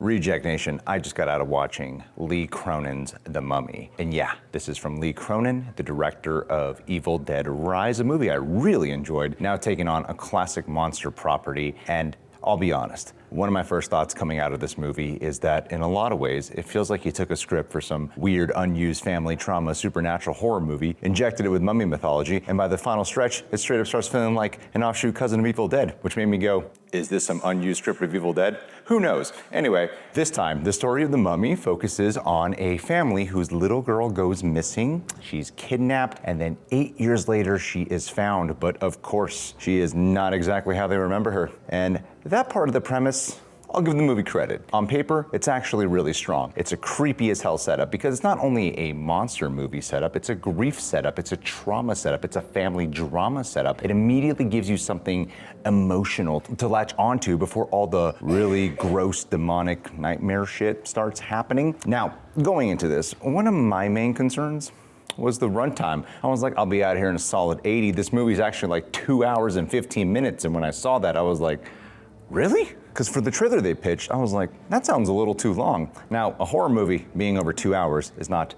Reject Nation, I just got out of watching Lee Cronin's The Mummy. And yeah, this is from Lee Cronin, the director of Evil Dead Rise, a movie I really enjoyed, now taking on a classic monster property. And I'll be honest, one of my first thoughts coming out of this movie is that in a lot of ways, it feels like he took a script for some weird, unused family trauma, supernatural horror movie, injected it with mummy mythology, and by the final stretch, it straight up starts feeling like an offshoot cousin of Evil Dead, which made me go, is this some unused script of Evil Dead? Who knows? Anyway, this time, the story of The Mummy focuses on a family whose little girl goes missing. She's kidnapped, and then 8 years later, she is found. But of course, she is not exactly how they remember her. And that part of the premise, I'll give the movie credit. On paper, it's actually really strong. It's a creepy as hell setup because it's not only a monster movie setup, it's a grief setup, it's a trauma setup, it's a family drama setup. It immediately gives you something emotional to latch onto before all the really gross demonic nightmare shit starts happening. Now, going into this, one of my main concerns was the runtime. I was like, I'll be out here in a solid 80. This movie's actually like 2 hours and 15 minutes. And when I saw that, I was like, really? Because for the trailer they pitched, I was like, that sounds a little too long. Now, a horror movie being over 2 hours is not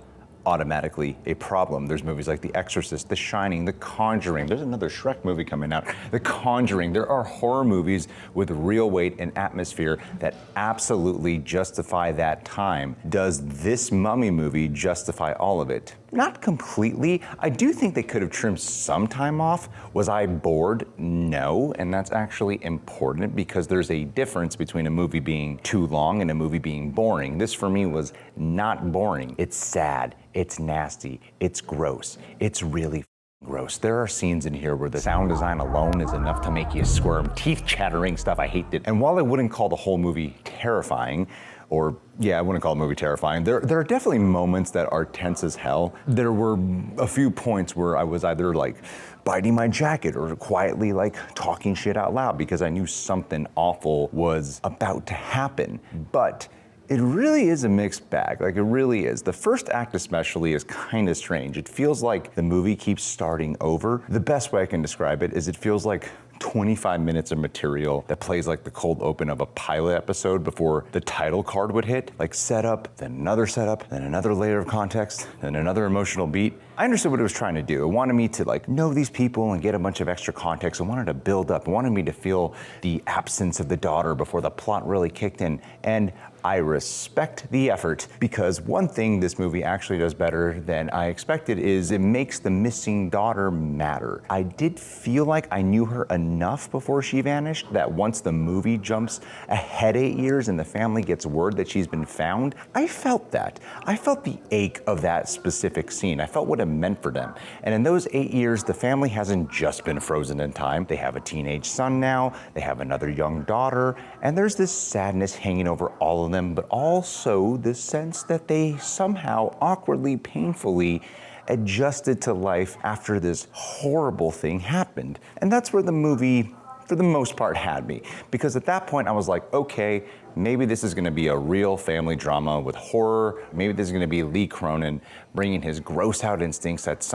automatically a problem. There's movies like The Exorcist, The Shining, The Conjuring. There's another Shrek movie coming out, The Conjuring. There are horror movies with real weight and atmosphere that absolutely justify that time. Does this Mummy movie justify all of it? Not completely. I do think they could have trimmed some time off. Was I bored? No, and that's actually important because there's a difference between a movie being too long and a movie being boring. This for me was not boring. It's sad, it's nasty, it's gross, it's really gross. There are scenes in here where the sound design alone is enough to make you squirm. Teeth chattering stuff, I hate it. And while I wouldn't call the whole movie terrifying, or yeah, I wouldn't call the movie terrifying. There are definitely moments that are tense as hell. There were a few points where I was either like biting my jacket or quietly like talking shit out loud because I knew something awful was about to happen. But it really is a mixed bag, like it really is. The first act especially is kind of strange. It feels like the movie keeps starting over. The best way I can describe it is it feels like 25 minutes of material that plays like the cold open of a pilot episode before the title card would hit. Like setup, then another layer of context, then another emotional beat. I understood what it was trying to do. It wanted me to like know these people and get a bunch of extra context. It wanted to build up. It wanted me to feel the absence of the daughter before the plot really kicked in. And I respect the effort because one thing this movie actually does better than I expected is it makes the missing daughter matter. I did feel like I knew her enough before she vanished that once the movie jumps ahead 8 years and the family gets word that she's been found, I felt that. I felt the ache of that specific scene. I felt what it meant for them. And in those 8 years, the family hasn't just been frozen in time. They have a teenage son now, they have another young daughter, and there's this sadness hanging over all of them, but also this sense that they somehow awkwardly, painfully adjusted to life after this horrible thing happened. And that's where the movie, for the most part, had me. Because at that point I was like, okay, maybe this is gonna be a real family drama with horror. Maybe this is gonna be Lee Cronin bringing his gross out instincts into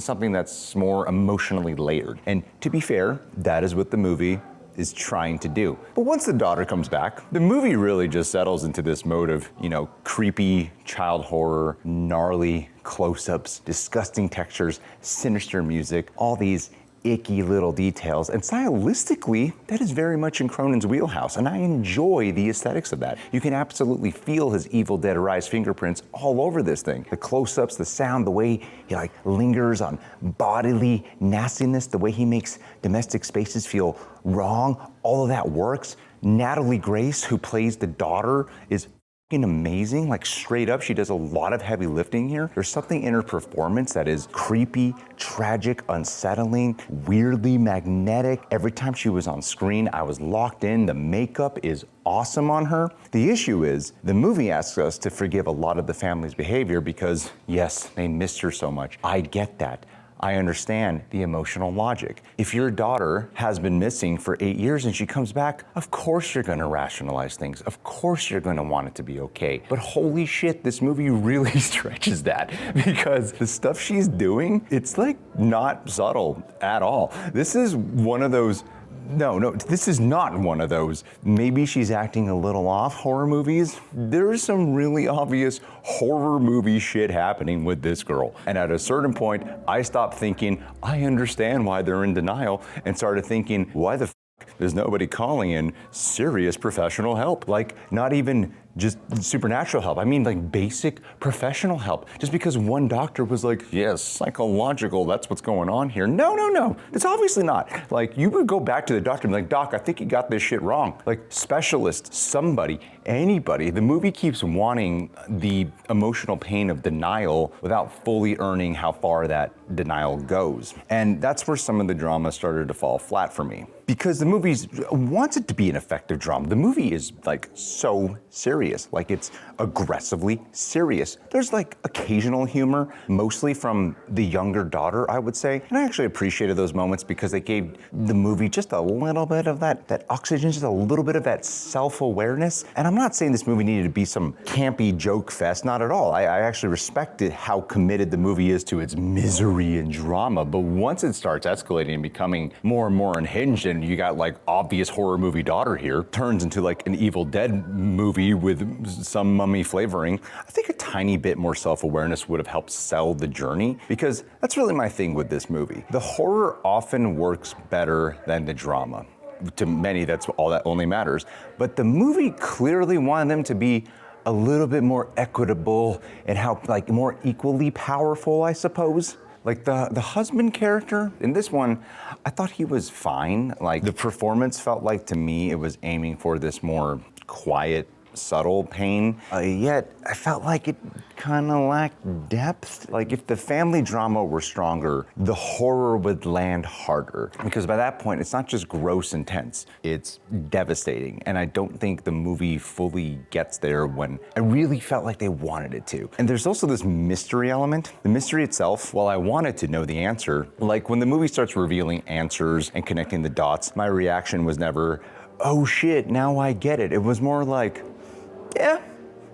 something that's more emotionally layered. And to be fair, that is what the movie is trying to do. But once the daughter comes back, the movie really just settles into this mode of, creepy child horror, gnarly close-ups, disgusting textures, sinister music, all these icky little details, and stylistically, that is very much in Cronin's wheelhouse, and I enjoy the aesthetics of that. You can absolutely feel his Evil Dead Rise fingerprints all over this thing. The close-ups, the sound, the way he lingers on bodily nastiness, the way he makes domestic spaces feel wrong, all of that works. Natalie Grace, who plays the daughter, is amazing, like straight up, she does a lot of heavy lifting here. There's something in her performance that is creepy, tragic, unsettling, weirdly magnetic. Every time she was on screen, I was locked in. The makeup is awesome on her. The issue is, the movie asks us to forgive a lot of the family's behavior because, yes, they missed her so much. I get that. I understand the emotional logic. If your daughter has been missing for 8 years and she comes back, of course you're gonna rationalize things. Of course you're gonna want it to be okay. But holy shit, this movie really stretches that because the stuff she's doing, it's like not subtle at all. This is one of those No, this is not one of those. Maybe she's acting a little off horror movies. There's some really obvious horror movie shit happening with this girl. And at a certain point, I stopped thinking, I understand why they're in denial, and started thinking, why the there's nobody calling in serious professional help? Like, not even just supernatural help. I mean, like basic professional help. Just because one doctor was like, yes, psychological, that's what's going on here. No, it's obviously not. Like, you would go back to the doctor and be like, Doc, I think you got this shit wrong. Like, specialist, somebody, anybody. The movie keeps wanting the emotional pain of denial without fully earning how far that denial goes. And that's where some of the drama started to fall flat for me. Because the movie wants it to be an effective drama. The movie is like so serious, like it's aggressively serious. There's like occasional humor, mostly from the younger daughter, I would say. And I actually appreciated those moments because they gave the movie just a little bit of that oxygen, just a little bit of that self-awareness. And I'm not saying this movie needed to be some campy joke fest, not at all. I actually respected how committed the movie is to its misery and drama. But once it starts escalating and becoming more and more unhinged, and you got like obvious horror movie daughter here, turns into like an Evil Dead movie with some mummy flavoring, I think a tiny bit more self-awareness would have helped sell the journey, because that's really my thing with this movie. The horror often works better than the drama. To many, that's all that only matters. But the movie clearly wanted them to be a little bit more equitable and how like more equally powerful, I suppose. Like the husband character in this one, I thought he was fine. Like the performance felt like, to me, it was aiming for this more quiet, subtle pain. Yet I felt like it kind of lacked depth. Like if the family drama were stronger, the horror would land harder. Because by that point, it's not just gross intense, it's devastating. And I don't think the movie fully gets there when I really felt like they wanted it to. And there's also this mystery element. The mystery itself, while I wanted to know the answer, like when the movie starts revealing answers and connecting the dots, my reaction was never, oh shit, now I get it. It was more like, yeah,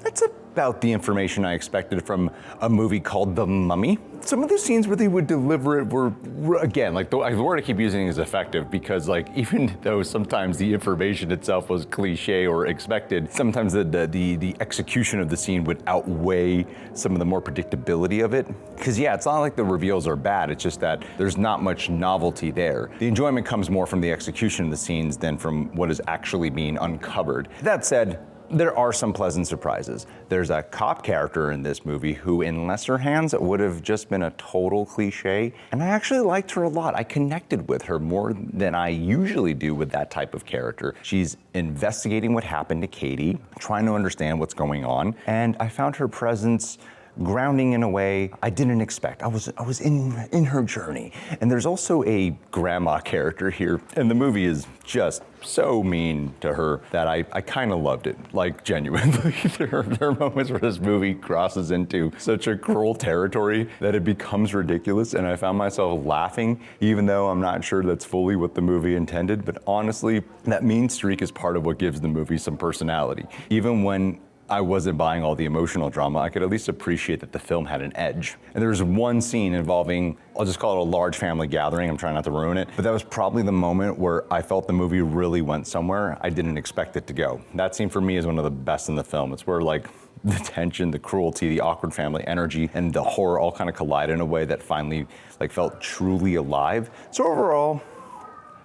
that's about the information I expected from a movie called The Mummy. Some of the scenes where they would deliver it were, again, like the word I keep using is effective, because like even though sometimes the information itself was cliche or expected, sometimes the execution of the scene would outweigh some of the more predictability of it. Because yeah, it's not like the reveals are bad, it's just that there's not much novelty there. The enjoyment comes more from the execution of the scenes than from what is actually being uncovered. That said, there are some pleasant surprises. There's a cop character in this movie who, in lesser hands, would have just been a total cliche, and I actually liked her a lot. I connected with her more than I usually do with that type of character. She's investigating what happened to Katie, trying to understand what's going on, and I found her presence grounding in a way I didn't expect. I was in her journey. And there's also a grandma character here, and the movie is just so mean to her that I kind of loved it, like genuinely. There are moments where this movie crosses into such a cruel territory that it becomes ridiculous, and I found myself laughing, even though I'm not sure that's fully what the movie intended. But honestly, that mean streak is part of what gives the movie some personality. Even when I wasn't buying all the emotional drama, I could at least appreciate that the film had an edge. And there was one scene involving, I'll just call it a large family gathering, I'm trying not to ruin it, but that was probably the moment where I felt the movie really went somewhere I didn't expect it to go. That scene for me is one of the best in the film. It's where like the tension, the cruelty, the awkward family energy, and the horror all kind of collide in a way that finally like felt truly alive. So overall,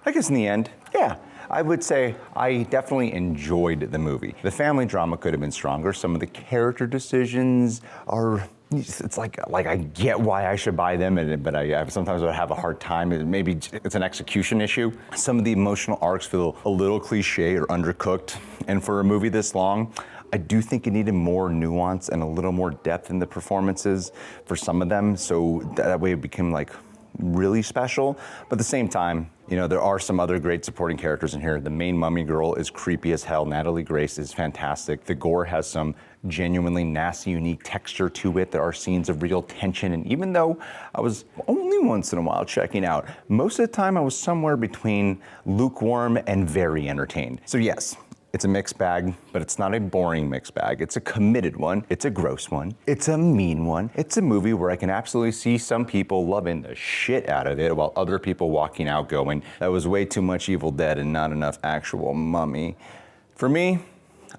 I guess in the end, yeah, I would say I definitely enjoyed the movie. The family drama could have been stronger. Some of the character decisions are, it's like I get why I should buy them, but I sometimes would have a hard time. Maybe it's an execution issue. Some of the emotional arcs feel a little cliche or undercooked. And for a movie this long, I do think it needed more nuance and a little more depth in the performances for some of them. So that way it became like really special. But at the same time, you know, there are some other great supporting characters in here. The main mummy girl is creepy as hell. Natalie Grace is fantastic. The gore has some genuinely nasty, unique texture to it. There are scenes of real tension. And even though I was only once in a while checking out, most of the time I was somewhere between lukewarm and very entertained. So yes, It's a mixed bag, but it's not a boring mixed bag. It's a committed one. It's a gross one. It's a mean one. It's a movie where I can absolutely see some people loving the shit out of it while other people walking out going, that was way too much Evil Dead and not enough actual Mummy. For me,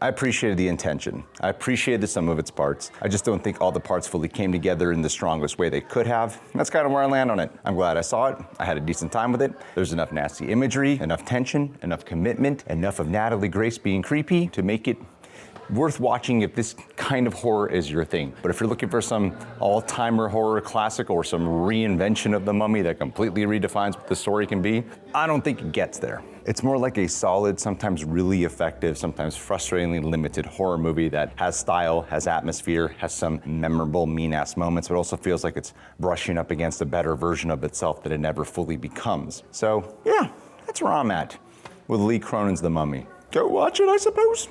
I appreciated the intention. I appreciated the sum of its parts. I just don't think all the parts fully came together in the strongest way they could have. That's kind of where I land on it. I'm glad I saw it. I had a decent time with it. There's enough nasty imagery, enough tension, enough commitment, enough of Natalie Grace being creepy to make it worth watching if this kind of horror is your thing. But if you're looking for some all-timer horror classic or some reinvention of the Mummy that completely redefines what the story can be, I don't think it gets there. It's more like a solid, sometimes really effective, sometimes frustratingly limited horror movie that has style, has atmosphere, has some memorable mean-ass moments, but also feels like it's brushing up against a better version of itself that it never fully becomes. So yeah, that's where I'm at with Lee Cronin's The Mummy. Go watch it, I suppose.